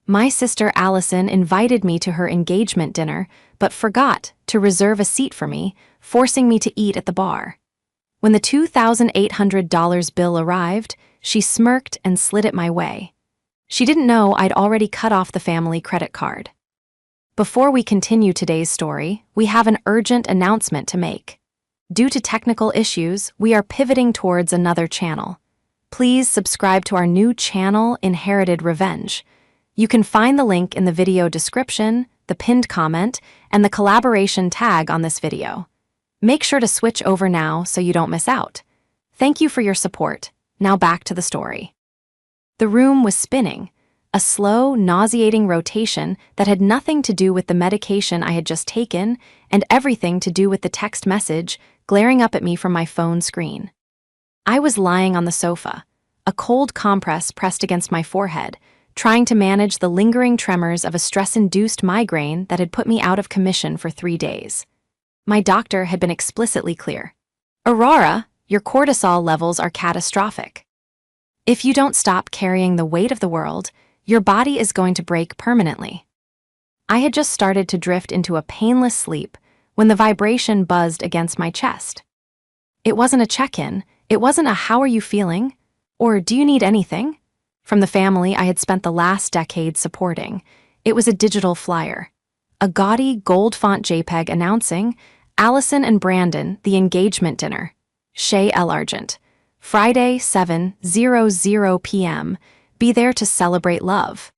My sister Allison invited me to her engagement dinner, but forgot to reserve a seat for me, forcing me to eat at the bar. When the $2,800 bill arrived, she smirked and slid it my way. She didn't know I'd already cut off the family credit card. Before we continue today's story, we have an urgent announcement to make. Due to technical issues, we are pivoting towards another channel. Please subscribe to our new channel, Inherited Revenge. You can find the link in the video description, the pinned comment, and the collaboration tag on this video. Make sure to switch over now so you don't miss out. Thank you for your support. Now back to the story. The room was spinning, a slow, nauseating rotation that had nothing to do with the medication I had just taken and everything to do with the text message glaring up at me from my phone screen. I was lying on the sofa, a cold compress pressed against my forehead, trying to manage the lingering tremors of a stress-induced migraine that had put me out of commission for 3 days. My doctor had been explicitly clear. "Aurora, your cortisol levels are catastrophic. If you don't stop carrying the weight of the world, your body is going to break permanently." I had just started to drift into a painless sleep when the vibration buzzed against my chest. It wasn't a check-in, it wasn't a "how are you feeling?" or "do you need anything?" from the family I had spent the last decade supporting. It was a digital flyer. A gaudy, gold-font JPEG announcing, "Allison and Brandon, the engagement dinner. Chez L'Argent. Friday, 7:00 p.m. Be there to celebrate love."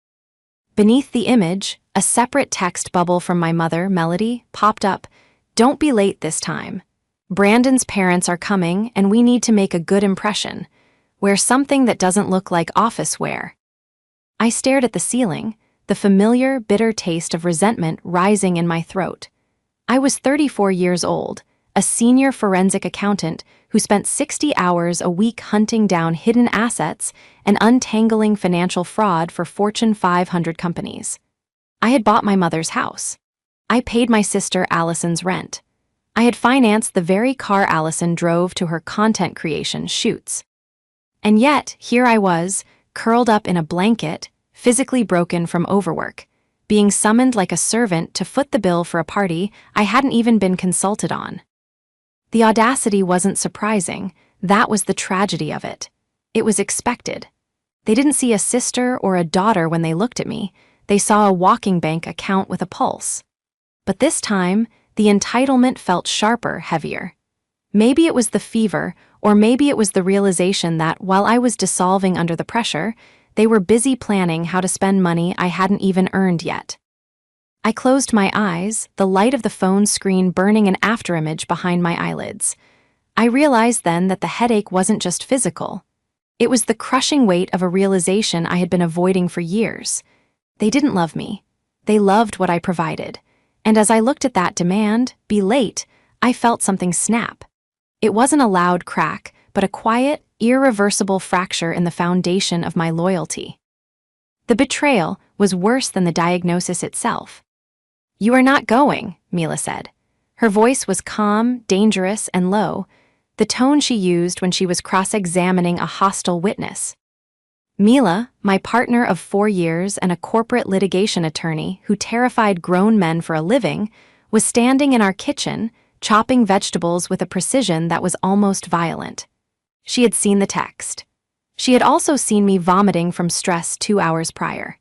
Beneath the image, a separate text bubble from my mother, Melody, popped up. "Don't be late this time. Brandon's parents are coming and we need to make a good impression. Wear something that doesn't look like office wear." I stared at the ceiling, the familiar, bitter taste of resentment rising in my throat. I was 34 years old, a senior forensic accountant who spent 60 hours a week hunting down hidden assets and untangling financial fraud for Fortune 500 companies. I had bought my mother's house. I paid my sister Allison's rent. I had financed the very car Allison drove to her content creation shoots. And yet, here I was, curled up in a blanket, physically broken from overwork, being summoned like a servant to foot the bill for a party I hadn't even been consulted on. The audacity wasn't surprising, that was the tragedy of it. It was expected. They didn't see a sister or a daughter when they looked at me, they saw a walking bank account with a pulse. But this time, the entitlement felt sharper, heavier. Maybe it was the fever, or maybe it was the realization that while I was dissolving under the pressure, they were busy planning how to spend money I hadn't even earned yet. I closed my eyes, the light of the phone screen burning an afterimage behind my eyelids. I realized then that the headache wasn't just physical. It was the crushing weight of a realization I had been avoiding for years. They didn't love me. They loved what I provided. And as I looked at that demand, "be late," I felt something snap. It wasn't a loud crack, but a quiet, irreversible fracture in the foundation of my loyalty. The betrayal was worse than the diagnosis itself. "You are not going," Mila said. Her voice was calm, dangerous, and low, the tone she used when she was cross-examining a hostile witness. Mila, my partner of 4 years and a corporate litigation attorney who terrified grown men for a living, was standing in our kitchen, chopping vegetables with a precision that was almost violent. She had seen the text. She had also seen me vomiting from stress 2 hours prior.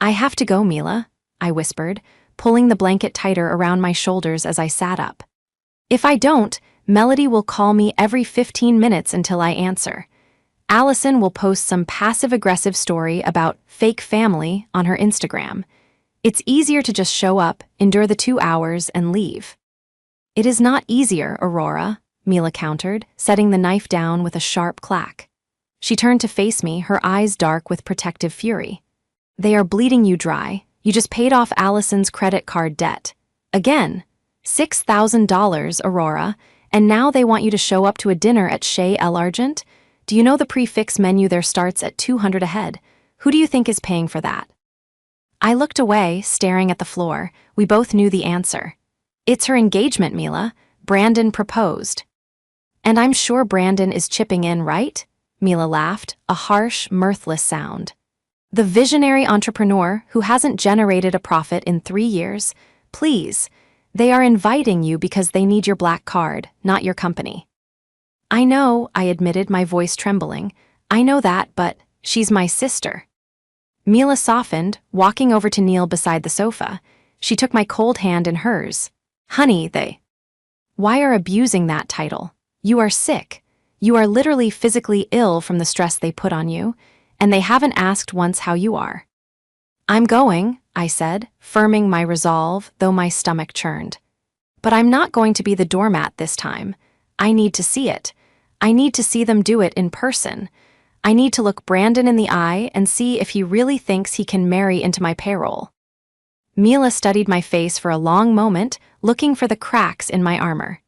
"I have to go, Mila," I whispered, pulling the blanket tighter around my shoulders as I sat up. "If I don't, Melody will call me every 15 minutes until I answer. Allison will post some passive-aggressive story about fake family on her Instagram. It's easier to just show up, endure the 2 hours, and leave." "It is not easier, Aurora," Mila countered, setting the knife down with a sharp clack. She turned to face me, her eyes dark with protective fury. "They are bleeding you dry. You just paid off Allison's credit card debt. Again, $6,000, Aurora, and now they want you to show up to a dinner at Chez L'Argent? Do you know the prix-fixe menu there starts at $200 a head? Who do you think is paying for that?" I looked away, staring at the floor. We both knew the answer. "It's her engagement, Mila. Brandon proposed." "And I'm sure Brandon is chipping in, right?" Mila laughed, a harsh, mirthless sound. The visionary entrepreneur who hasn't generated a profit in 3 years. Please, they are inviting you because they need your black card, not your company. I know, I admitted, my voice trembling. I know that, but she's my sister. Mila softened, walking over to Neil beside the sofa. She took my cold hand in hers. Honey, Why are abusing that title? You are sick. You are literally physically ill from the stress they put on you, and they haven't asked once how you are. I'm going, I said, firming my resolve, though my stomach churned. But I'm not going to be the doormat this time. I need to see it. I need to see them do it in person. I need to look Brandon in the eye and see if he really thinks he can marry into my payroll. Mila studied my face for a long moment, looking for the cracks in my armor.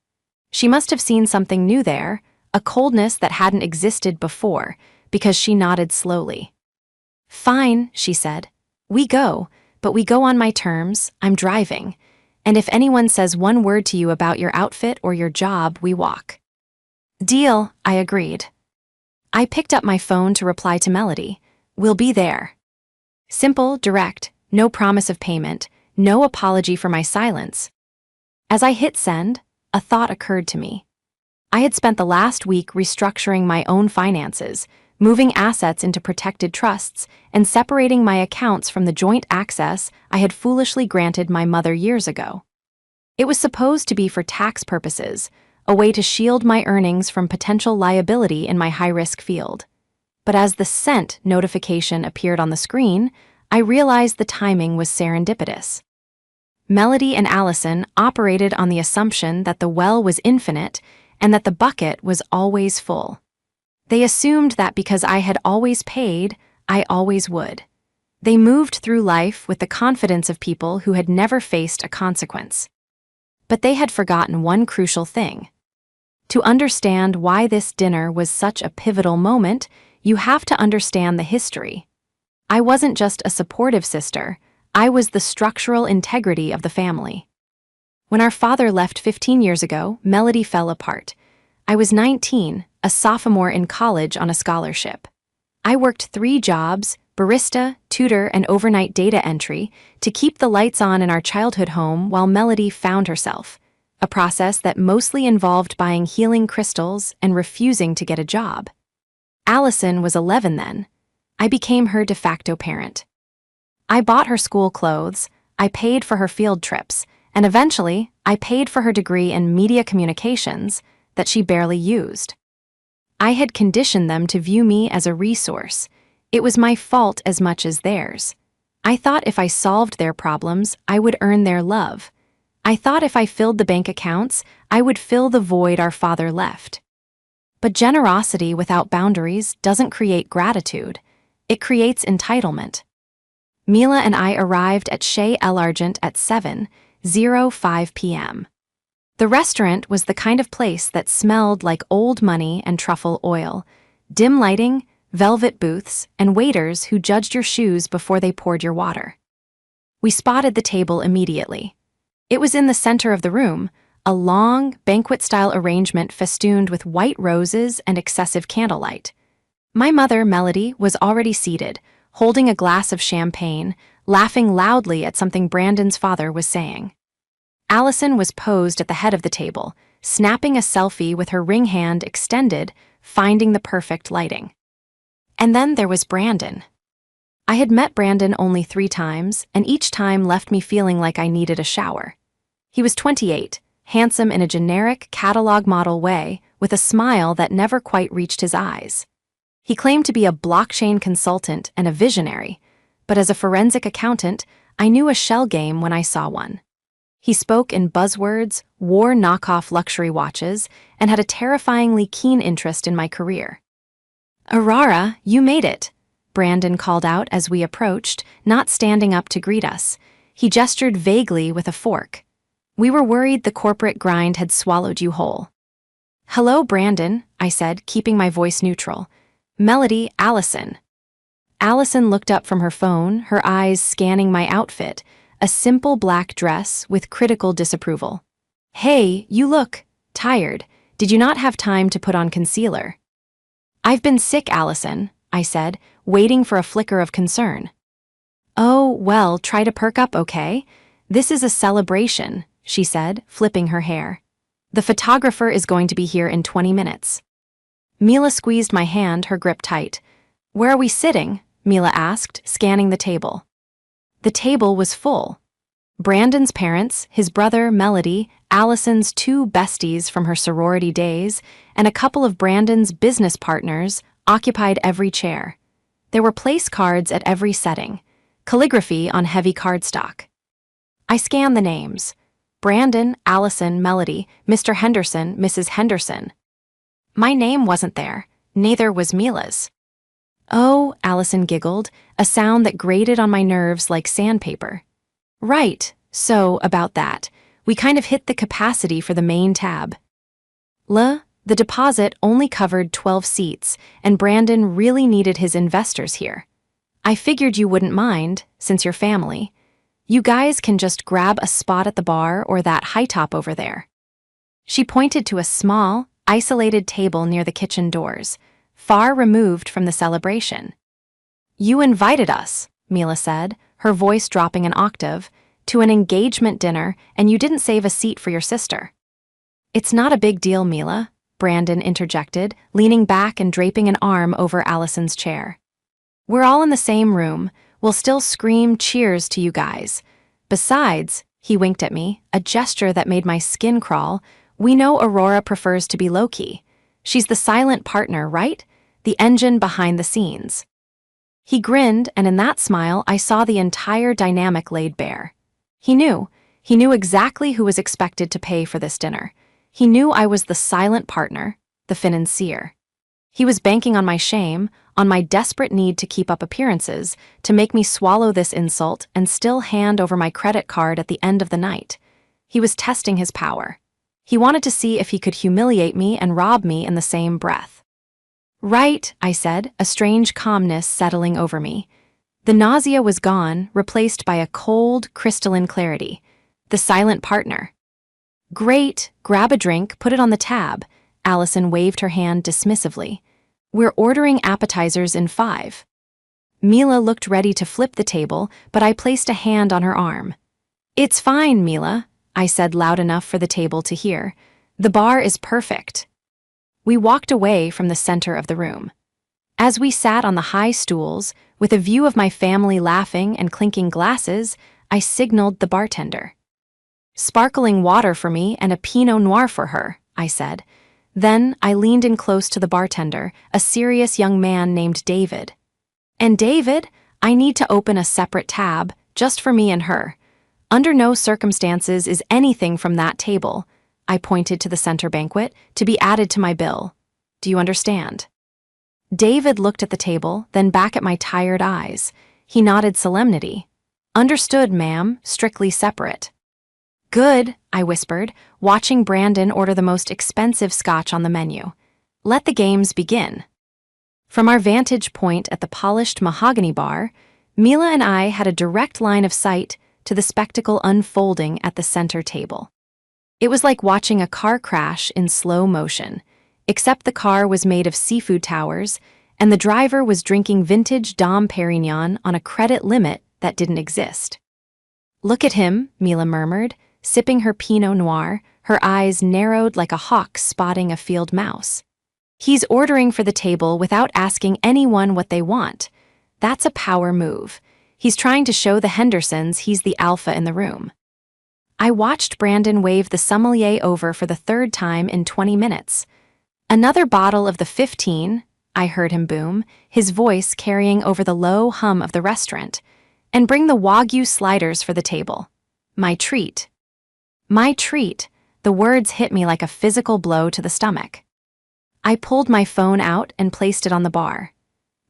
She must have seen something new there, a coldness that hadn't existed before, because she nodded slowly. Fine, she said. We go, but we go on my terms. I'm driving. And if anyone says one word to you about your outfit or your job, we walk. Deal, I agreed. I picked up my phone to reply to Melody. We'll be there. Simple, direct, no promise of payment, no apology for my silence. As I hit send, a thought occurred to me. I had spent the last week restructuring my own finances, moving assets into protected trusts, and separating my accounts from the joint access I had foolishly granted my mother years ago. It was supposed to be for tax purposes, a way to shield my earnings from potential liability in my high-risk field. But as the sent notification appeared on the screen, I realized the timing was serendipitous. Melody and Allison operated on the assumption that the well was infinite and that the bucket was always full. They assumed that because I had always paid, I always would. They moved through life with the confidence of people who had never faced a consequence. But they had forgotten one crucial thing. To understand why this dinner was such a pivotal moment, you have to understand the history. I wasn't just a supportive sister, I was the structural integrity of the family. When our father left 15 years ago, Melody fell apart. I was 19, a sophomore in college on a scholarship. I worked 3 jobs, barista, tutor, and overnight data entry, to keep the lights on in our childhood home while Melody found herself, a process that mostly involved buying healing crystals and refusing to get a job. Allison was 11 then. I became her de facto parent. I bought her school clothes, I paid for her field trips, and eventually, I paid for her degree in media communications that she barely used. I had conditioned them to view me as a resource. It was my fault as much as theirs. I thought if I solved their problems, I would earn their love. I thought if I filled the bank accounts, I would fill the void our father left. But generosity without boundaries doesn't create gratitude. It creates entitlement. Mila and I arrived at Chez L'Argent at 7:05 p.m. The restaurant was the kind of place that smelled like old money and truffle oil, dim lighting, velvet booths, and waiters who judged your shoes before they poured your water. We spotted the table immediately. It was in the center of the room, a long, banquet-style arrangement festooned with white roses and excessive candlelight. My mother, Melody, was already seated, holding a glass of champagne, laughing loudly at something Brandon's father was saying. Allison was posed at the head of the table, snapping a selfie with her ring hand extended, finding the perfect lighting. And then there was Brandon. I had met Brandon only 3 times, and each time left me feeling like I needed a shower. He was 28, handsome in a generic catalog model way, with a smile that never quite reached his eyes. He claimed to be a blockchain consultant and a visionary, but as a forensic accountant, I knew a shell game when I saw one. He spoke in buzzwords, wore knockoff luxury watches, and had a terrifyingly keen interest in my career. "Aurora, you made it," Brandon called out as we approached, not standing up to greet us. He gestured vaguely with a fork. We were worried the corporate grind had swallowed you whole. "Hello, Brandon," I said, keeping my voice neutral. "Melody, Allison." Allison looked up from her phone, her eyes scanning my outfit, a simple black dress with critical disapproval. "Hey, you look tired. Did you not have time to put on concealer?" "I've been sick, Allison," I said, waiting for a flicker of concern. "Oh, well, try to perk up, okay? This is a celebration," she said, flipping her hair. "The photographer is going to be here in 20 minutes. Mila squeezed my hand, her grip tight. "Where are we sitting?" Mila asked, scanning the table. The table was full. Brandon's parents, his brother, Melody, Allison's 2 besties from her sorority days, and a couple of Brandon's business partners occupied every chair. There were place cards at every setting, calligraphy on heavy cardstock. I scanned the names. Brandon, Allison, Melody, Mr. Henderson, Mrs. Henderson. My name wasn't there, neither was Mila's. "Oh," Allison giggled, a sound that grated on my nerves like sandpaper. "Right, so, about that. We kind of hit the capacity for the main tab. The deposit only covered 12 seats, and Brandon really needed his investors here. I figured you wouldn't mind, since you're family. You guys can just grab a spot at the bar or that high top over there." She pointed to a small, isolated table near the kitchen doors, far removed from the celebration. "You invited us," Mila said, her voice dropping an octave, "to an engagement dinner, and you didn't save a seat for your sister." "It's not a big deal, Mila," Brandon interjected, leaning back and draping an arm over Allison's chair. "We're all in the same room. We'll still scream cheers to you guys. Besides," he winked at me, a gesture that made my skin crawl, "we know Aurora prefers to be low-key. She's the silent partner, right? The engine behind the scenes." He grinned, and in that smile I saw the entire dynamic laid bare. He knew exactly who was expected to pay for this dinner. He knew I was the silent partner, the financier. He was banking on my shame, on my desperate need to keep up appearances, to make me swallow this insult and still hand over my credit card at the end of the night. He was testing his power. He wanted to see if he could humiliate me and rob me in the same breath. "Right," I said, a strange calmness settling over me. The nausea was gone, replaced by a cold, crystalline clarity. The silent partner. "Great, grab a drink, put it on the tab." Allison waved her hand dismissively. "We're ordering appetizers in 5. Mila looked ready to flip the table, but I placed a hand on her arm. "It's fine, Mila," I said loud enough for the table to hear. "The bar is perfect." We walked away from the center of the room. As we sat on the high stools, with a view of my family laughing and clinking glasses, I signaled the bartender. "Sparkling water for me and a Pinot Noir for her," I said. Then I leaned in close to the bartender, a serious young man named David. "And David, I need to open a separate tab, just for me and her. Under no circumstances is anything from that table," I pointed to the center banquet, "to be added to my bill. Do you understand?" David looked at the table, then back at my tired eyes. He nodded solemnity. "Understood, ma'am, strictly separate." "Good," I whispered, watching Brandon order the most expensive scotch on the menu. "Let the games begin." From our vantage point at the polished mahogany bar, Mila and I had a direct line of sight to the spectacle unfolding at the center table. It was like watching a car crash in slow motion, except the car was made of seafood towers, and the driver was drinking vintage Dom Perignon on a credit limit that didn't exist. "Look at him," Mila murmured, sipping her Pinot Noir, her eyes narrowed like a hawk spotting a field mouse. "He's ordering for the table without asking anyone what they want. That's a power move. He's trying to show the Hendersons he's the alpha in the room." I watched Brandon wave the sommelier over for the 3rd time in 20 minutes. "Another bottle of the 15, I heard him boom, his voice carrying over the low hum of the restaurant. "And bring the Wagyu sliders for the table. My treat." My treat, the words hit me like a physical blow to the stomach. I pulled my phone out and placed it on the bar.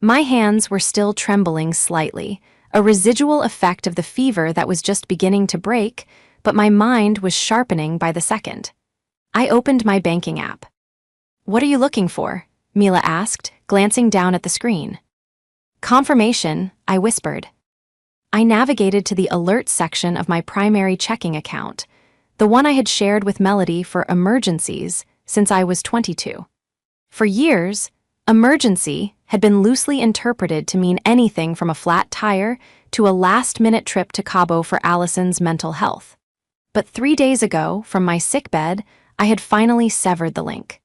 My hands were still trembling slightly, a residual effect of the fever that was just beginning to break, but my mind was sharpening by the second. I opened my banking app. "What are you looking for?" Mila asked, glancing down at the screen. "Confirmation," I whispered. I navigated to the alert section of my primary checking account, the one I had shared with Melody for emergencies since I was 22. For years, Emergency had been loosely interpreted to mean anything from a flat tire to a last-minute trip to Cabo for Allison's mental health. But 3 days ago, from my sickbed, I had finally severed the link.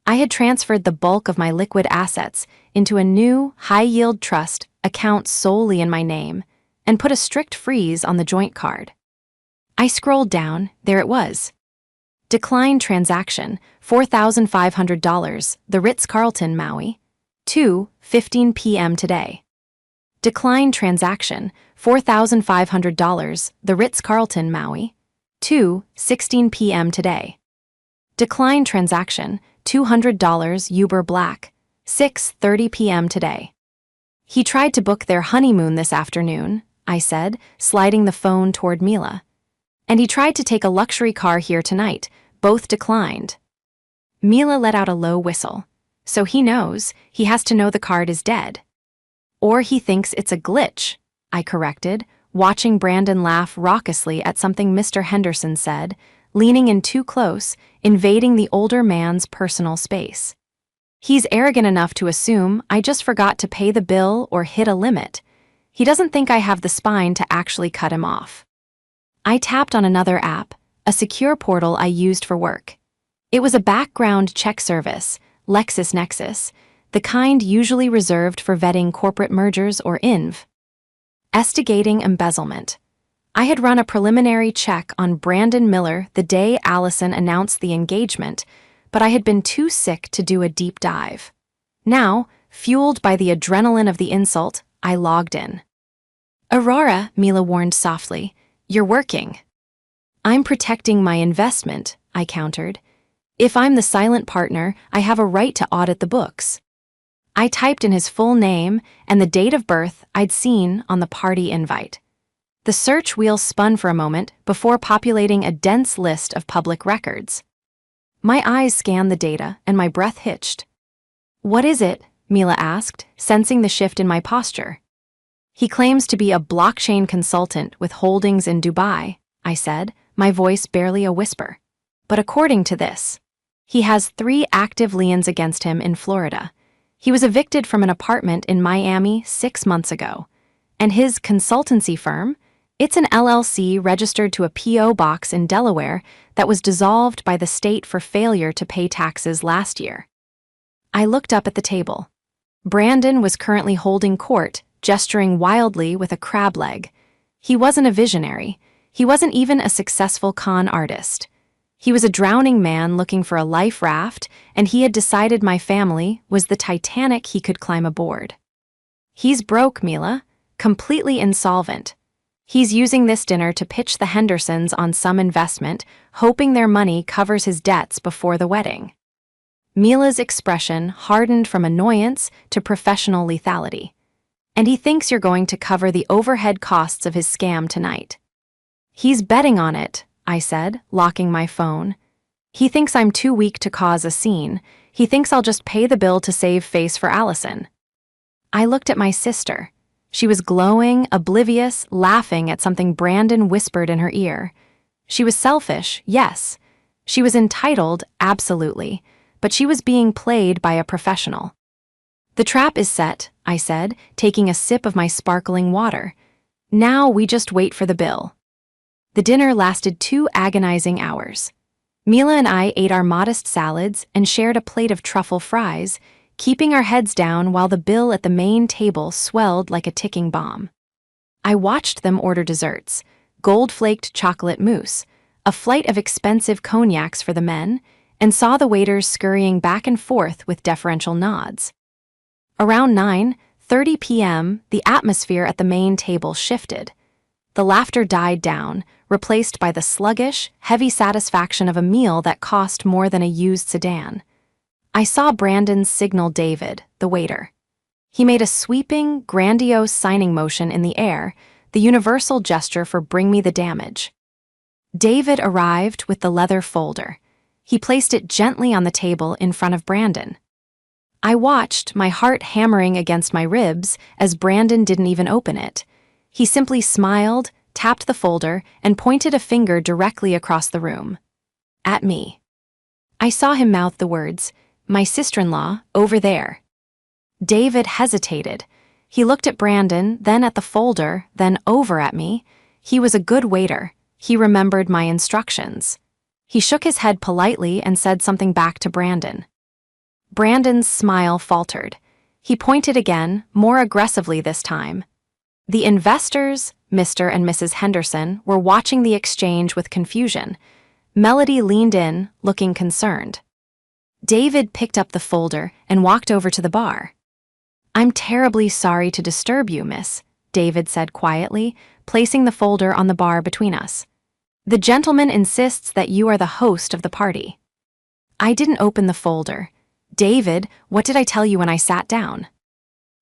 I had transferred the bulk of my liquid assets into a new, high-yield trust account solely in my name and put a strict freeze on the joint card. I scrolled down, there it was. Decline transaction, $4,500, the Ritz-Carlton, Maui. 2:15 p.m. today. Decline transaction, $4,500, the Ritz-Carlton, Maui. 2:16 p.m. today. Decline transaction, $200, Uber Black. 6:30 p.m. today. He tried to book their honeymoon this afternoon, I said, sliding the phone toward Mila. And he tried to take a luxury car here tonight. Both declined. Mila let out a low whistle. So he knows, he has to know the card is dead. Or he thinks it's a glitch, I corrected, watching Brandon laugh raucously at something Mr. Henderson said, leaning in too close, invading the older man's personal space. He's arrogant enough to assume I just forgot to pay the bill or hit a limit. He doesn't think I have the spine to actually cut him off. I tapped on another app, a secure portal I used for work. It was a background check service, LexisNexis, the kind usually reserved for vetting corporate mergers or INV. Estigating embezzlement. I had run a preliminary check on Brandon Miller the day Allison announced the engagement, but I had been too sick to do a deep dive. Now, fueled by the adrenaline of the insult, I logged in. Aurora, Mila warned softly, you're working. I'm protecting my investment, I countered. If I'm the silent partner, I have a right to audit the books. I typed in his full name and the date of birth I'd seen on the party invite. The search wheel spun for a moment before populating a dense list of public records. My eyes scanned the data and my breath hitched. What is it? Mila asked, sensing the shift in my posture. He claims to be a blockchain consultant with holdings in Dubai, I said, my voice barely a whisper. But according to this, he has 3 active liens against him in Florida. He was evicted from an apartment in Miami 6 months ago. And his consultancy firm, it's an LLC registered to a P.O. box in Delaware that was dissolved by the state for failure to pay taxes last year. I looked up at the table. Brandon was currently holding court, gesturing wildly with a crab leg. He wasn't a visionary. He wasn't even a successful con artist. He was a drowning man looking for a life raft, and he had decided my family was the Titanic he could climb aboard. He's broke, Mila, completely insolvent. He's using this dinner to pitch the Hendersons on some investment, hoping their money covers his debts before the wedding. Mila's expression hardened from annoyance to professional lethality. And he thinks you're going to cover the overhead costs of his scam tonight. He's betting on it, I said, locking my phone. He thinks I'm too weak to cause a scene. He thinks I'll just pay the bill to save face for Allison. I looked at my sister. She was glowing, oblivious, laughing at something Brandon whispered in her ear. She was selfish, yes. She was entitled, absolutely. But she was being played by a professional. The trap is set, I said, taking a sip of my sparkling water. Now we just wait for the bill. The dinner lasted 2 agonizing hours. Mila and I ate our modest salads and shared a plate of truffle fries, keeping our heads down while the bill at the main table swelled like a ticking bomb. I watched them order desserts, gold-flaked chocolate mousse, a flight of expensive cognacs for the men, and saw the waiters scurrying back and forth with deferential nods. Around 9:30 p.m., the atmosphere at the main table shifted. The laughter died down, replaced by the sluggish, heavy satisfaction of a meal that cost more than a used sedan. I saw Brandon signal David, the waiter. He made a sweeping, grandiose signing motion in the air, the universal gesture for bring me the damage. David arrived with the leather folder. He placed it gently on the table in front of Brandon. I watched, my heart hammering against my ribs, as Brandon didn't even open it. He simply smiled, tapped the folder, and pointed a finger directly across the room. At me. I saw him mouth the words, "My sister-in-law, over there." David hesitated. He looked at Brandon, then at the folder, then over at me. He was a good waiter. He remembered my instructions. He shook his head politely and said something back to Brandon. Brandon's smile faltered. He pointed again, more aggressively this time. The investors, Mr. and Mrs. Henderson, were watching the exchange with confusion. Melody leaned in, looking concerned. David picked up the folder and walked over to the bar. "I'm terribly sorry to disturb you, miss," David said quietly, placing the folder on the bar between us. "The gentleman insists that you are the host of the party." I didn't open the folder. "David, what did I tell you when I sat down?"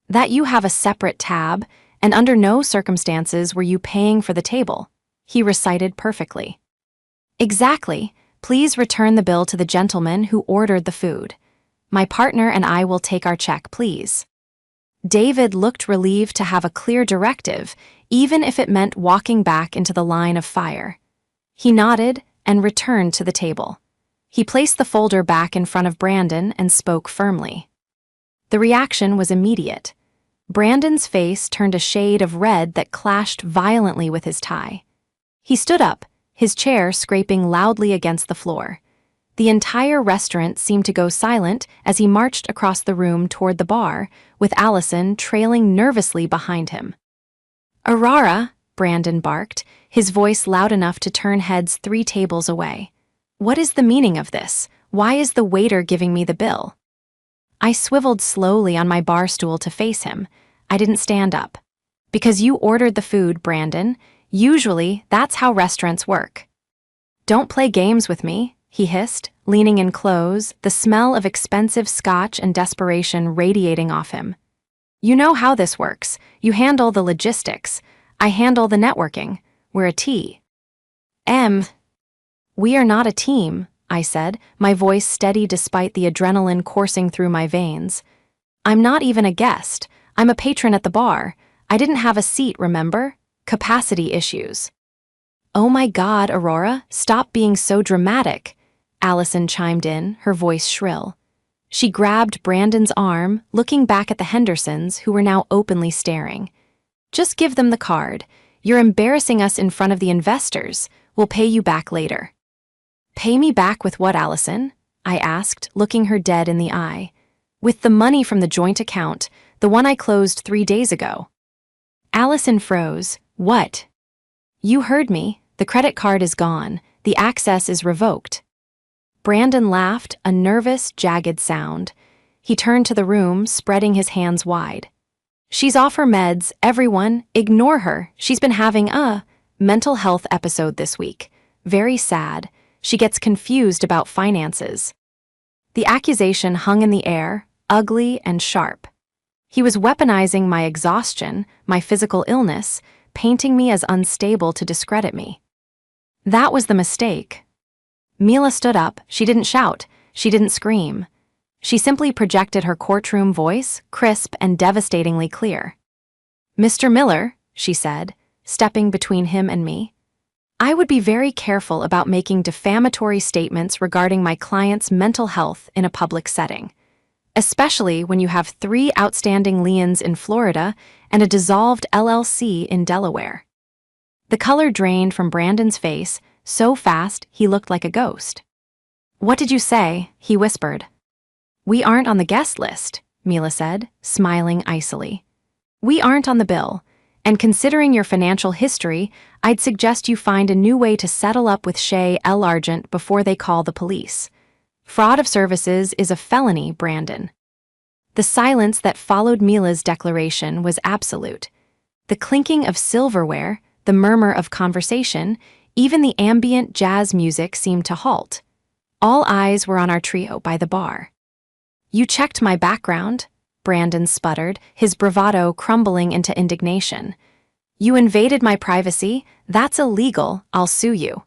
"That you have a separate tab, and under no circumstances were you paying for the table," he recited perfectly. "Exactly. Please return the bill to the gentleman who ordered the food. My partner and I will take our check, please." David looked relieved to have a clear directive, even if it meant walking back into the line of fire. He nodded and returned to the table. He placed the folder back in front of Brandon and spoke firmly. The reaction was immediate. Brandon's face turned a shade of red that clashed violently with his tie. He stood up, his chair scraping loudly against the floor. The entire restaurant seemed to go silent as he marched across the room toward the bar, with Allison trailing nervously behind him. "Aurora," Brandon barked, his voice loud enough to turn heads 3 tables away. "What is the meaning of this? Why is the waiter giving me the bill?" I swiveled slowly on my bar stool to face him. I didn't stand up. "Because you ordered the food, Brandon. Usually, that's how restaurants work." "Don't play games with me," he hissed, leaning in close, the smell of expensive scotch and desperation radiating off him. "You know how this works. You handle the logistics. I handle the networking. We're a team." "We are not a team," I said, my voice steady despite the adrenaline coursing through my veins. "I'm not even a guest. I'm a patron at the bar. I didn't have a seat, remember? Capacity issues." "Oh my God, Aurora, stop being so dramatic," Allison chimed in, her voice shrill. She grabbed Brandon's arm, looking back at the Hendersons, who were now openly staring. "Just give them the card. You're embarrassing us in front of the investors. We'll pay you back later." "Pay me back with what, Allison?" I asked, looking her dead in the eye. "With the money from the joint account, the one I closed 3 days ago." Allison froze. "What?" "You heard me. The credit card is gone. The access is revoked." Brandon laughed, a nervous, jagged sound. He turned to the room, spreading his hands wide. "She's off her meds. Everyone, ignore her. She's been having a mental health episode this week. Very sad. She gets confused about finances." The accusation hung in the air, ugly and sharp. He was weaponizing my exhaustion, my physical illness, painting me as unstable to discredit me. That was the mistake. Mila stood up. She didn't shout. She didn't scream. She simply projected her courtroom voice, crisp and devastatingly clear. "Mr. Miller," she said, stepping between him and me, "I would be very careful about making defamatory statements regarding my client's mental health in a public setting, especially when you have 3 outstanding liens in Florida and a dissolved LLC in Delaware." The color drained from Brandon's face so fast he looked like a ghost. "What did you say?" he whispered. "We aren't on the guest list," Mila said, smiling icily. "We aren't on the bill, and considering your financial history, I'd suggest you find a new way to settle up with Shay L. Argent before they call the police. Fraud of services is a felony, Brandon." The silence that followed Mila's declaration was absolute. The clinking of silverware, the murmur of conversation, even the ambient jazz music seemed to halt. All eyes were on our trio by the bar. "You checked my background," Brandon sputtered, his bravado crumbling into indignation. "You invaded my privacy. That's illegal. I'll sue you."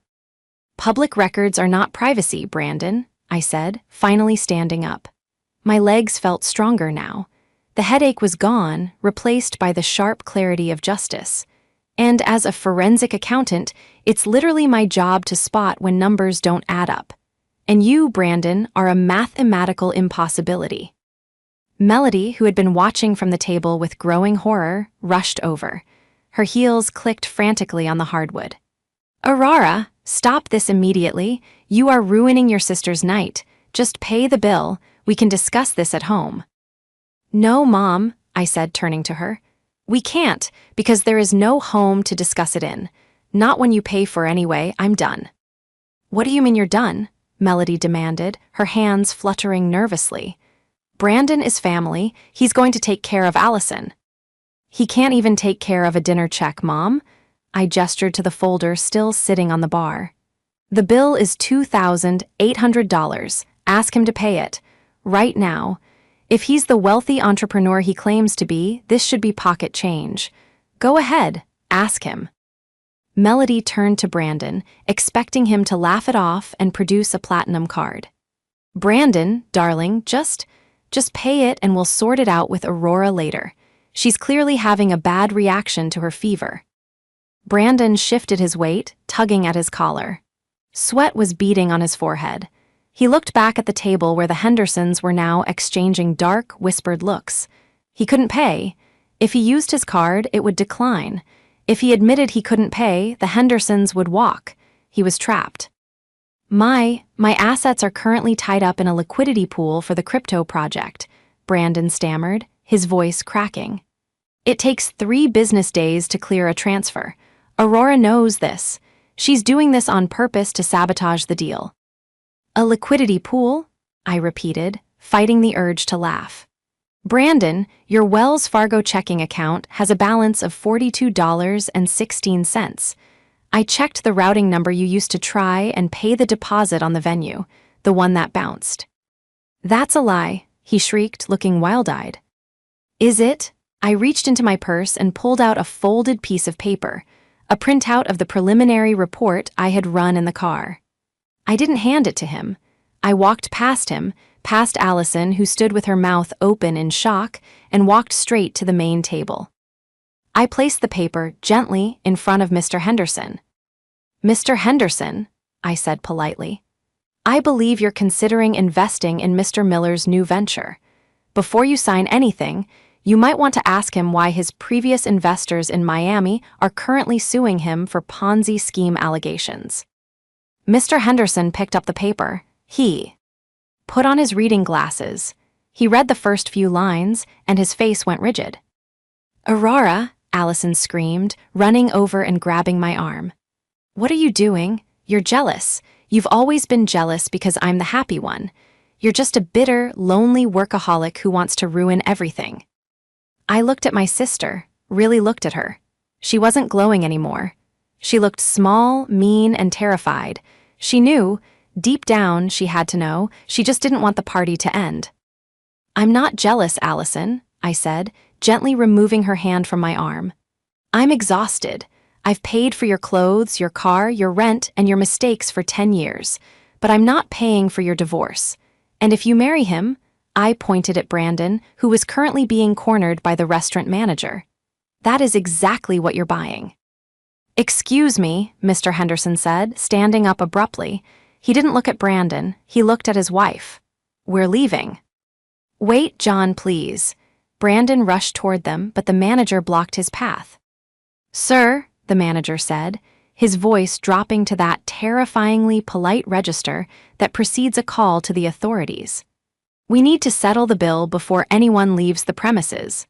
"Public records are not privacy, Brandon," I said, finally standing up. My legs felt stronger now. The headache was gone, replaced by the sharp clarity of justice. And as a forensic accountant, it's literally my job to spot when numbers don't add up. And you, Brandon, are a mathematical impossibility. Melody, who had been watching from the table with growing horror, rushed over. Her heels clicked frantically on the hardwood. Aurora, stop this immediately. You are ruining your sister's night. Just pay the bill. We can discuss this at home. No, Mom, I said, turning to her. We can't, because there is no home to discuss it in. Not when you pay for anyway. I'm done. What do you mean you're done? Melody demanded, her hands fluttering nervously. Brandon is family. He's going to take care of Allison. He can't even take care of a dinner check, Mom. I gestured to the folder still sitting on the bar. The bill is $2,800. Ask him to pay it. Right now. If he's the wealthy entrepreneur he claims to be, this should be pocket change. Go ahead. Ask him. Melody turned to Brandon, expecting him to laugh it off and produce a platinum card. Brandon, darling, just pay it and we'll sort it out with Aurora later. She's clearly having a bad reaction to her fever. Brandon shifted his weight, tugging at his collar. Sweat was beading on his forehead. He looked back at the table where the Hendersons were now exchanging dark, whispered looks. He couldn't pay. If he used his card, it would decline. If he admitted he couldn't pay, the Hendersons would walk. He was trapped. My assets are currently tied up in a liquidity pool for the crypto project, Brandon stammered, his voice cracking. It takes 3 business days to clear a transfer. Aurora knows this. She's doing this on purpose to sabotage the deal. A liquidity pool? I repeated, fighting the urge to laugh. Brandon, your Wells Fargo checking account has a balance of $42.16. I checked the routing number you used to try and pay the deposit on the venue, the one that bounced. That's a lie, he shrieked, looking wild-eyed. Is it? I reached into my purse and pulled out a folded piece of paper, a printout of the preliminary report I had run in the car. I didn't hand it to him. I walked past him, past Allison, who stood with her mouth open in shock, and walked straight to the main table. I placed the paper gently in front of Mr. Henderson. Mr. Henderson, I said politely, I believe you're considering investing in Mr. Miller's new venture. Before you sign anything, you might want to ask him why his previous investors in Miami are currently suing him for Ponzi scheme allegations. Mr. Henderson picked up the paper. He put on his reading glasses. He read the first few lines, and his face went rigid. Aurora, Allison screamed, running over and grabbing my arm. What are you doing? You're jealous. You've always been jealous because I'm the happy one. You're just a bitter, lonely workaholic who wants to ruin everything. I looked at my sister, really looked at her. She wasn't glowing anymore. She looked small, mean, and terrified. She knew, deep down she had to know, she just didn't want the party to end. I'm not jealous, Allison, I said, gently removing her hand from my arm. I'm exhausted. I've paid for your clothes, your car, your rent, and your mistakes for 10 years, but I'm not paying for your divorce. And if you marry him, I pointed at Brandon, who was currently being cornered by the restaurant manager. That is exactly what you're buying. Excuse me, Mr. Henderson said, standing up abruptly. He didn't look at Brandon, he looked at his wife. We're leaving. Wait, John, please. Brandon rushed toward them, but the manager blocked his path. Sir, the manager said, his voice dropping to that terrifyingly polite register that precedes a call to the authorities. We need to settle the bill before anyone leaves the premises.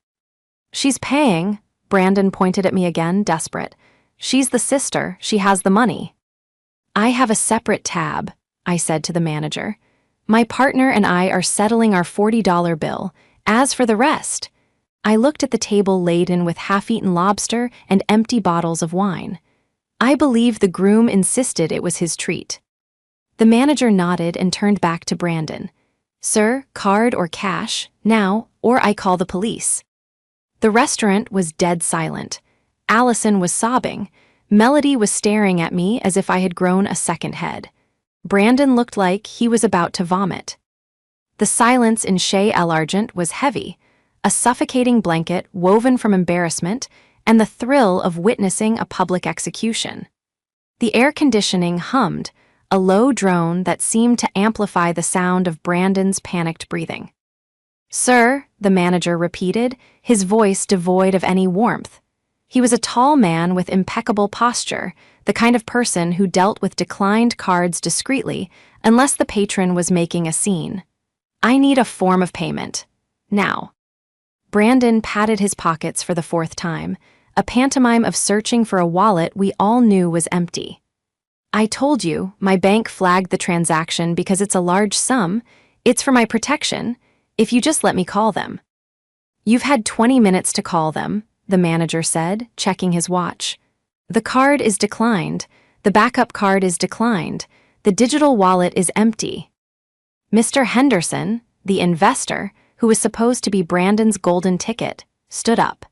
She's paying, Brandon pointed at me again, desperate. She's the sister, she has the money. I have a separate tab, I said to the manager. My partner and I are settling our $40 bill. As for the rest, I looked at the table laden with half-eaten lobster and empty bottles of wine. I believe the groom insisted it was his treat. The manager nodded and turned back to Brandon. Sir, card or cash, now, or I call the police. The restaurant was dead silent. Allison was sobbing. Melody was staring at me as if I had grown a second head. Brandon looked like he was about to vomit. The silence in Chez L'Argent was heavy, a suffocating blanket woven from embarrassment and the thrill of witnessing a public execution. The air conditioning hummed, a low drone that seemed to amplify the sound of Brandon's panicked breathing. Sir, the manager repeated, his voice devoid of any warmth. He was a tall man with impeccable posture, the kind of person who dealt with declined cards discreetly unless the patron was making a scene. I need a form of payment. Now. Brandon patted his pockets for the fourth time, a pantomime of searching for a wallet we all knew was empty. I told you, my bank flagged the transaction because it's a large sum. It's for my protection, if you just let me call them. You've had 20 minutes to call them, the manager said, checking his watch. The card is declined. The backup card is declined. The digital wallet is empty. Mr. Henderson, the investor, who was supposed to be Brandon's golden ticket, stood up.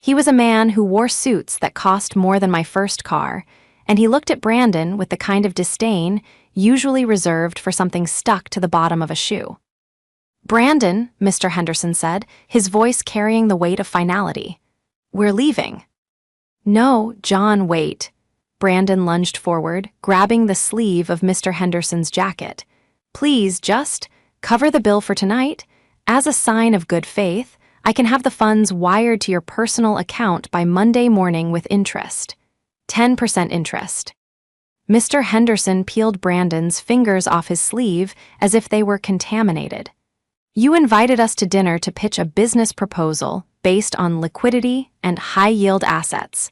He was a man who wore suits that cost more than my first car, and he looked at Brandon with the kind of disdain usually reserved for something stuck to the bottom of a shoe. Brandon, Mr. Henderson said, his voice carrying the weight of finality. We're leaving. No, John, wait. Brandon lunged forward, grabbing the sleeve of Mr. Henderson's jacket. Please, just cover the bill for tonight. As a sign of good faith, I can have the funds wired to your personal account by Monday morning with interest. 10% interest. Mr. Henderson peeled Brandon's fingers off his sleeve as if they were contaminated. You invited us to dinner to pitch a business proposal based on liquidity and high-yield assets.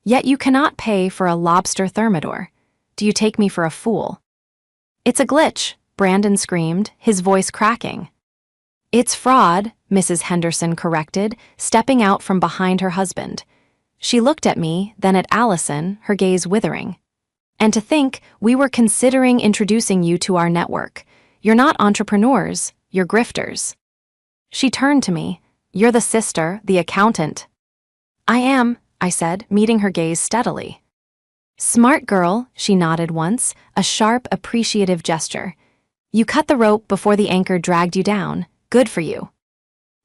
Yet you cannot pay for a lobster thermidor. Do you take me for a fool? It's a glitch, Brandon screamed, his voice cracking. It's fraud, Mrs. Henderson corrected, stepping out from behind her husband. She looked at me, then at Allison, her gaze withering. And to think we were considering introducing you to our network. You're not entrepreneurs, you're grifters. She turned to me. You're the sister, the accountant. I am, I said, meeting her gaze steadily. Smart girl, she nodded once, a sharp, appreciative gesture. You cut the rope before the anchor dragged you down. Good for you.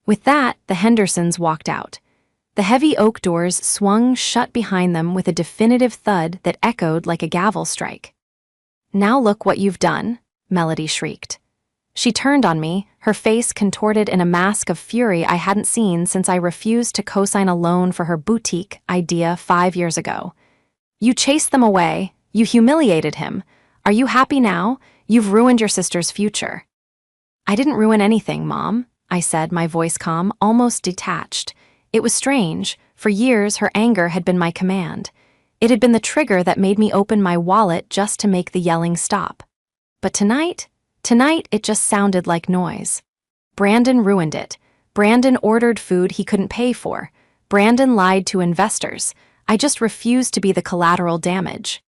With that, the Hendersons walked out. The heavy oak doors swung shut behind them with a definitive thud that echoed like a gavel strike. Now look what you've done, Melody shrieked. She turned on me, her face contorted in a mask of fury I hadn't seen since I refused to co-sign a loan for her boutique idea 5 years ago. You chased them away. You humiliated him. Are you happy now? You've ruined your sister's future. I didn't ruin anything, Mom, I said, my voice calm, almost detached. It was strange. For years, her anger had been my command. It had been the trigger that made me open my wallet just to make the yelling stop. But tonight it just sounded like noise. Brandon ruined it. Brandon ordered food he couldn't pay for. Brandon lied to investors. I just refused to be the collateral damage.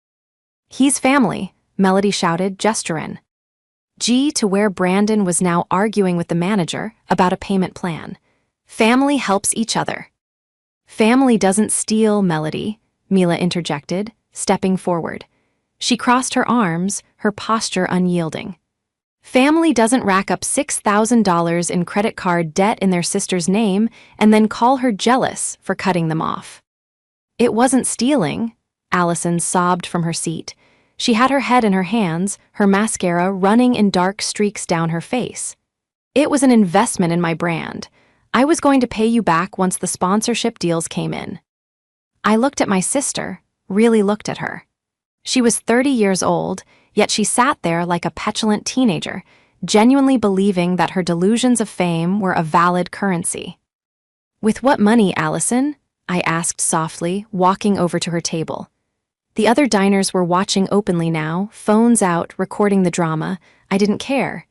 He's family, Melody shouted, gesturing. To where Brandon was now arguing with the manager about a payment plan. Family helps each other. Family doesn't steal, Melody, Mila interjected, stepping forward. She crossed her arms, her posture unyielding. Family doesn't rack up $6,000 in credit card debt in their sister's name and then call her jealous for cutting them off. It wasn't stealing, Allison sobbed from her seat. She had her head in her hands, her mascara running in dark streaks down her face. It was an investment in my brand. I was going to pay you back once the sponsorship deals came in. I looked at my sister, really looked at her. She was 30 years old, yet she sat there like a petulant teenager, genuinely believing that her delusions of fame were a valid currency. With what money, Allison? I asked softly, walking over to her table. The other diners were watching openly now, phones out, recording the drama. I didn't care.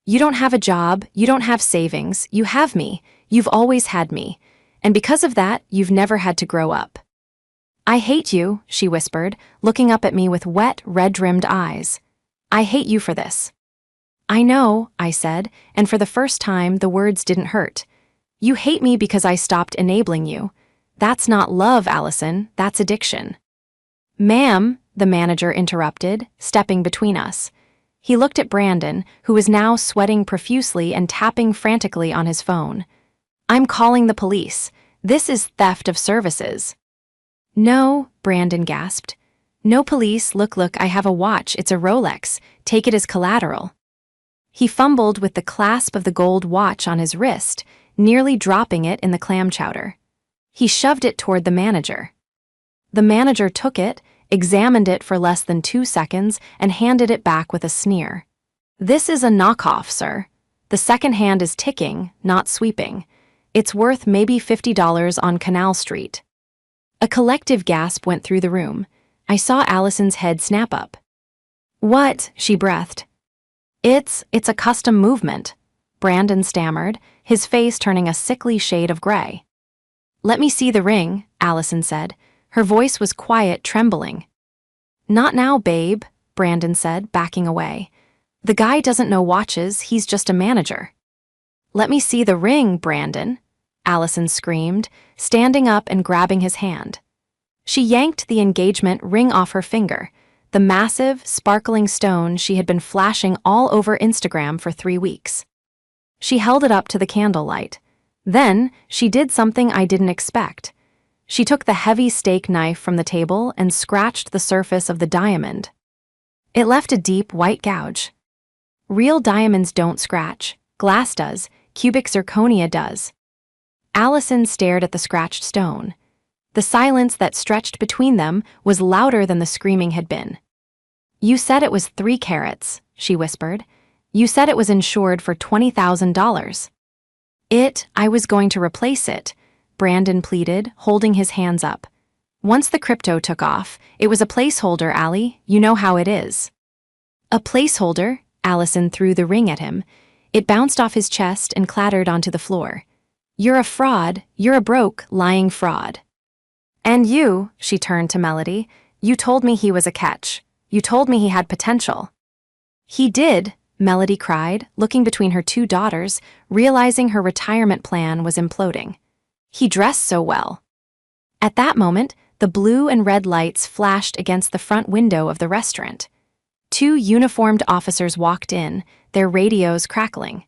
You don't have a job, you don't have savings, you have me. You've always had me. And because of that, you've never had to grow up. I hate you, she whispered, looking up at me with wet, red-rimmed eyes. I hate you for this. I know, I said, and for the first time, the words didn't hurt. You hate me because I stopped enabling you. That's not love, Allison, that's addiction. Ma'am, the manager interrupted, stepping between us. He looked at Brandon, who was now sweating profusely and tapping frantically on his phone. I'm calling the police. This is theft of services. No, Brandon gasped. No police, look, I have a watch, it's a Rolex. Take it as collateral. He fumbled with the clasp of the gold watch on his wrist, nearly dropping it in the clam chowder. He shoved it toward the manager. The manager took it, examined it for less than 2 seconds, and handed it back with a sneer. "This is a knockoff, sir. The second hand is ticking, not sweeping. It's worth maybe $50 on Canal Street." A collective gasp went through the room. I saw Allison's head snap up. "What?" she breathed. It's a custom movement," Brandon stammered, his face turning a sickly shade of gray. "Let me see the ring," Allison said. Her voice was quiet, trembling. "Not now, babe," Brandon said, backing away. "The guy doesn't know watches, he's just a manager." "Let me see the ring, Brandon," Allison screamed, standing up and grabbing his hand. She yanked the engagement ring off her finger, the massive, sparkling stone she had been flashing all over Instagram for 3 weeks. She held it up to the candlelight. Then, she did something I didn't expect. She took the heavy steak knife from the table and scratched the surface of the diamond. It left a deep, white gouge. Real diamonds don't scratch. Glass does. Cubic zirconia does. Allison stared at the scratched stone. The silence that stretched between them was louder than the screaming had been. "You said it was 3 carats, she whispered. "You said it was insured for $20,000. I was going to replace it," Brandon pleaded, holding his hands up. "Once the crypto took off, it was a placeholder, Allie. You know how it is." "A placeholder?" Allison threw the ring at him. It bounced off his chest and clattered onto the floor. "You're a fraud. You're a broke, lying fraud." "And you," she turned to Melody, "you told me he was a catch. You told me he had potential." "He did," Melody cried, looking between her 2 daughters, realizing her retirement plan was imploding. "He dressed so well." At that moment, the blue and red lights flashed against the front window of the restaurant. 2 uniformed officers walked in, their radios crackling.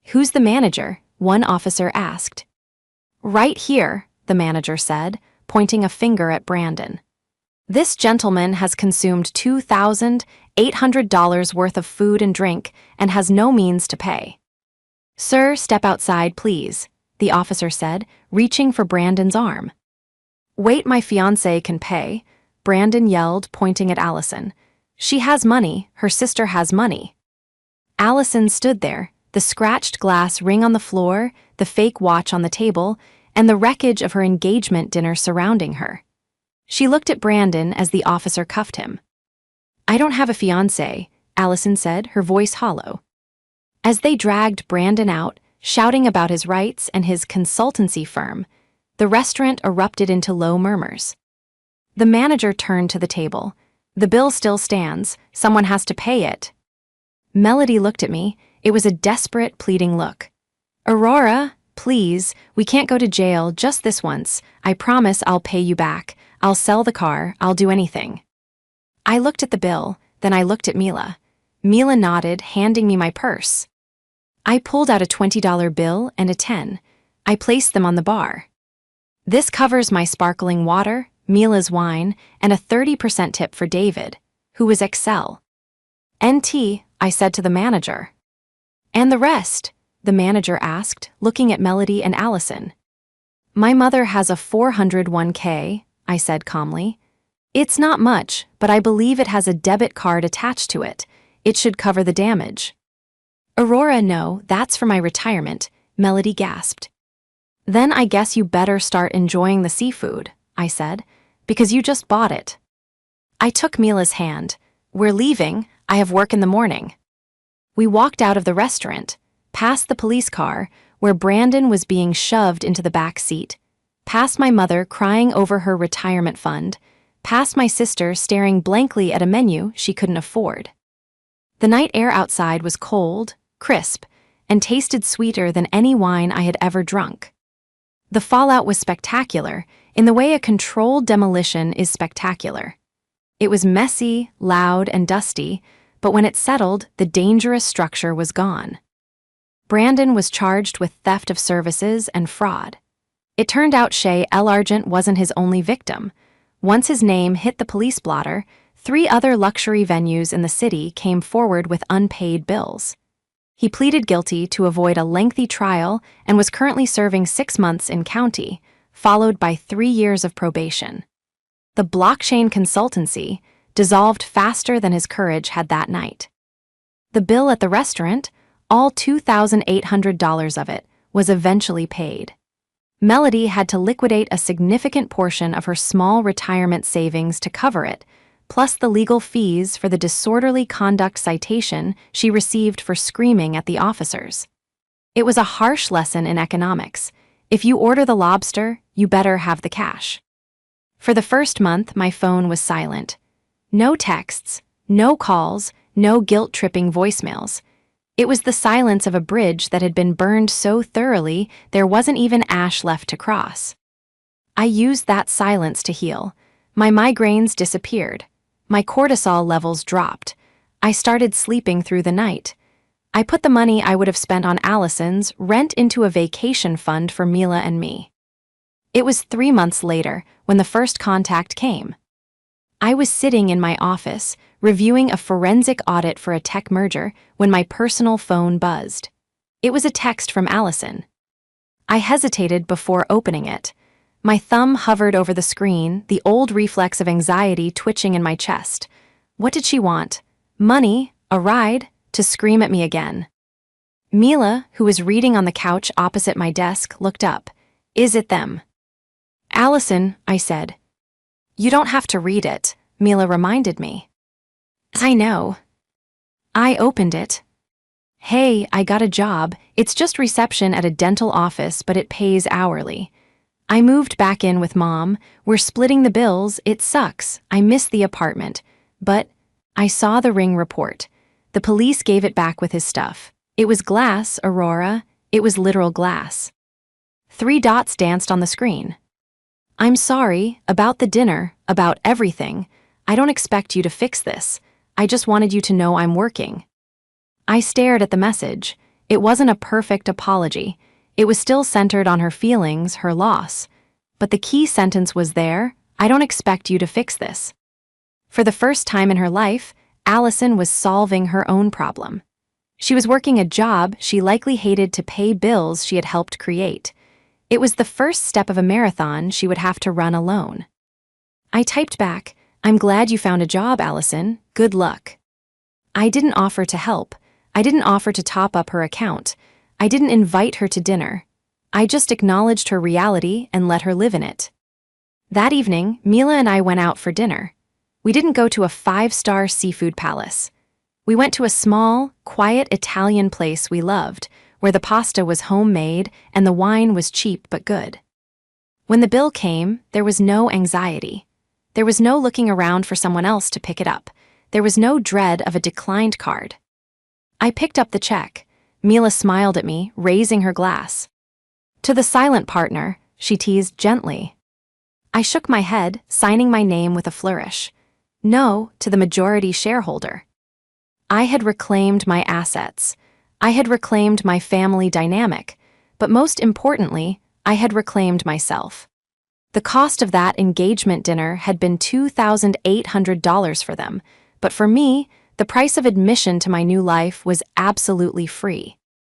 "Who's the manager?" one officer asked. "Right here," the manager said, pointing a finger at Brandon. "This gentleman has consumed $2,800 worth of food and drink and has no means to pay." "Sir, step outside, please," the officer said, reaching for Brandon's arm. "Wait, my fiancé can pay," Brandon yelled, pointing at Allison. "She has money, her sister has money." Allison stood there, the scratched glass ring on the floor, the fake watch on the table, and the wreckage of her engagement dinner surrounding her. She looked at Brandon as the officer cuffed him. "I don't have a fiancé," Allison said, her voice hollow. As they dragged Brandon out, shouting about his rights and his consultancy firm, the restaurant erupted into low murmurs. The manager turned to the table. "The bill still stands. Someone has to pay it." Melody looked at me. It was a desperate, pleading look. "Aurora, please, we can't go to jail just this once. I promise I'll pay you back. I'll sell the car. I'll do anything." I looked at the bill, then I looked at Mila. Mila nodded, handing me my purse. I pulled out a $20 bill and a 10. I placed them on the bar. "This covers my sparkling water, Mila's wine, and a 30% tip for David, who was Excel." "NT," I said to the manager. "And the rest?" the manager asked, looking at Melody and Allison. "My mother has a 401k, I said calmly. "It's not much, but I believe it has a debit card attached to it. It should cover the damage." "Aurora, no, that's for my retirement," Melody gasped. "Then I guess you better start enjoying the seafood," I said, "because you just bought it." I took Mila's hand. "We're leaving. I have work in the morning." We walked out of the restaurant, past the police car, where Brandon was being shoved into the back seat, past my mother crying over her retirement fund, past my sister staring blankly at a menu she couldn't afford. The night air outside was cold, crisp, and tasted sweeter than any wine I had ever drunk. The fallout was spectacular, in the way a controlled demolition is spectacular. It was messy, loud, and dusty, but when it settled, the dangerous structure was gone. Brandon was charged with theft of services and fraud. It turned out Shay L. Argent wasn't his only victim. Once his name hit the police blotter, 3 other luxury venues in the city came forward with unpaid bills. He pleaded guilty to avoid a lengthy trial and was currently serving 6 months in county, followed by 3 years of probation. The blockchain consultancy dissolved faster than his courage had that night. The bill at the restaurant, all $2,800 of it, was eventually paid. Melody had to liquidate a significant portion of her small retirement savings to cover it, plus the legal fees for the disorderly conduct citation she received for screaming at the officers. It was a harsh lesson in economics. If you order the lobster, you better have the cash. For the first month, my phone was silent. No texts, no calls, no guilt-tripping voicemails. It was the silence of a bridge that had been burned so thoroughly there wasn't even ash left to cross. I used that silence to heal. My migraines disappeared. My cortisol levels dropped. I started sleeping through the night. I put the money I would have spent on Allison's rent into a vacation fund for Mila and me. It was 3 months later when the first contact came. I was sitting in my office, reviewing a forensic audit for a tech merger, when my personal phone buzzed. It was a text from Allison. I hesitated before opening it. My thumb hovered over the screen, the old reflex of anxiety twitching in my chest. What did she want? Money? A ride? To scream at me again? Mila, who was reading on the couch opposite my desk, looked up. Is it them? Allison, I said. You don't have to read it, Mila reminded me. I know. I opened it. Hey, I got a job. It's just reception at a dental office, but it pays hourly. I moved back in with Mom. We're splitting the bills. It sucks. I miss the apartment. But I saw the ring report. The police gave it back with his stuff. It was glass, Aurora. It was literal glass. 3 dots danced on the screen. I'm sorry, about the dinner, about everything. I don't expect you to fix this. I just wanted you to know I'm working. I stared at the message. It wasn't a perfect apology. It was still centered on her feelings, her loss. But the key sentence was there, I don't expect you to fix this. For the first time in her life, Allison was solving her own problem. She was working a job she likely hated to pay bills she had helped create. It was the first step of a marathon she would have to run alone. I typed back, I'm glad you found a job, Allison. Good luck. I didn't offer to help. I didn't offer to top up her account. I didn't invite her to dinner. I just acknowledged her reality and let her live in it. That evening, Mila and I went out for dinner. We didn't go to a 5-star seafood palace. We went to a small, quiet Italian place we loved, where the pasta was homemade and the wine was cheap but good. When the bill came, there was no anxiety. There was no looking around for someone else to pick it up. There was no dread of a declined card. I picked up the check. Mila smiled at me, raising her glass. To the silent partner, she teased gently. I shook my head, signing my name with a flourish. No, to the majority shareholder. I had reclaimed my assets. I had reclaimed my family dynamic, but most importantly, I had reclaimed myself. The cost of that engagement dinner had been $2,800 for them, but for me, the price of admission to my new life was absolutely free.